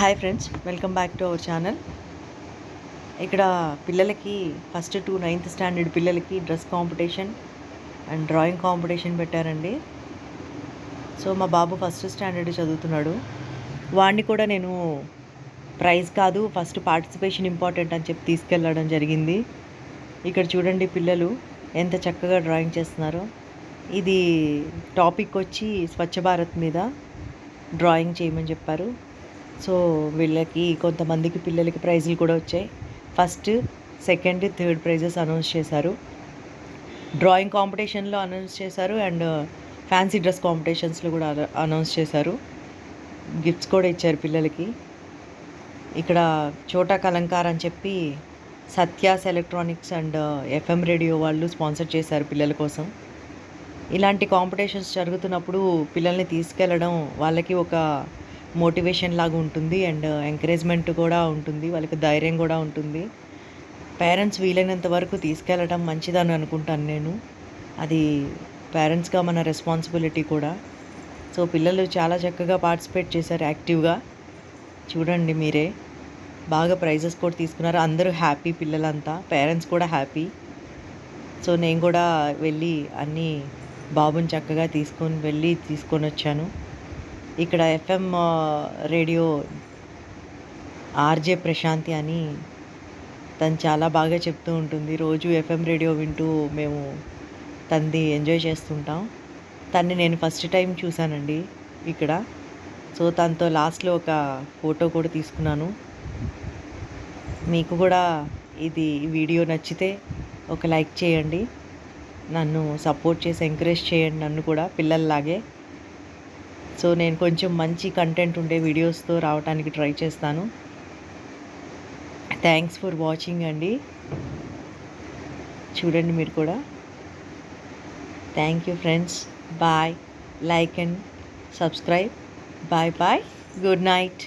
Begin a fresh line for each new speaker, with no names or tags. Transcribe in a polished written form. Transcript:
Hi friends, welcome back to our channel. ఇక్కడ పిల్లలకి first to 9th standard పిల్లలకి dress competition and drawing competition పెట్టారండి. So మా బాబు first standard చదువుతున్నాడు. వాడిని కూడా నేను ప్రైజ్ కాదు, ఫస్ట్ పార్టిసిపేషన్ ఇంపార్టెంట్ అని చెప్పి తీసుకెళ్ళడం జరిగింది. ఇక్కడ చూడండి పిల్లలు ఎంత చక్కగా డ్రాయింగ్ చేస్తున్నారో. ఇది టాపిక్ వచ్చి స్వచ్ఛ భారత్ మీద డ్రాయింగ్ చేయమని చెప్పారు. సో వీళ్ళకి కొంతమందికి పిల్లలకి ప్రైజులు కూడా వచ్చాయి. First, second, third prices announce చేశారు. డ్రాయింగ్ కాంపిటీషన్లో అనౌన్స్ చేశారు అండ్ ఫ్యాన్సీ డ్రెస్ కాంపిటీషన్స్లో కూడా అనౌన్స్ చేశారు. గిఫ్ట్స్ కూడా ఇచ్చారు పిల్లలకి. ఇక్కడ చోటా కలంకార్ అని చెప్పి Satya's electronics and FM radio వాళ్ళు స్పాన్సర్ చేశారు పిల్లల కోసం. ఇలాంటి కాంపిటీషన్స్ జరుగుతున్నప్పుడు పిల్లల్ని తీసుకెళ్ళడం వాళ్ళకి ఒక మోటివేషన్ లాగా ఉంటుంది అండ్ ఎంకరేజ్మెంట్ కూడా ఉంటుంది, వాళ్ళకి ధైర్యం కూడా ఉంటుంది. పేరెంట్స్ వీలైనంత వరకు తీసుకెళ్ళడం మంచిదని అనుకుంటాను నేను. అది పేరెంట్స్గా మన రెస్పాన్సిబిలిటీ కూడా. సో పిల్లలు చాలా చక్కగా పార్టిసిపేట్ చేశారు యాక్టివ్గా. చూడండి మీరే, బాగా ప్రైజెస్ కూడా తీసుకున్నారు. అందరూ హ్యాపీ, పిల్లలంతా, పేరెంట్స్ కూడా హ్యాపీ. సో నేను కూడా వెళ్ళి అన్నీ బాబుని చక్కగా తీసుకొని వచ్చాను. ఇక్కడ ఎఫ్ఎం రేడియో ఆర్జే ప్రశాంతి అని తను చాలా బాగా చెప్తూ ఉంటుంది. రోజు ఎఫ్ఎం రేడియో వింటూ మేము తనది ఎంజాయ్ చేస్తుంటాం. తన్ని నేను ఫస్ట్ టైం చూశానండి ఇక్కడ. సో తనతో లాస్ట్లో ఒక ఫోటో కూడా తీసుకున్నాను. మీకు కూడా ఇది వీడియో నచ్చితే ఒక లైక్ చేయండి, నన్ను సపోర్ట్ చేసి ఎంకరేజ్ చేయండి, నన్ను కూడా పిల్లల్లాగే. సో నేను కొంచెం మంచి కంటెంట్ ఉండే వీడియోస్తో రావడానికి ట్రై చేస్తాను. థ్యాంక్స్ ఫర్ వాచింగ్ అండి. చూడండి మీరు కూడా. Thank you friends. Bye. Like and subscribe. Bye bye. Good night.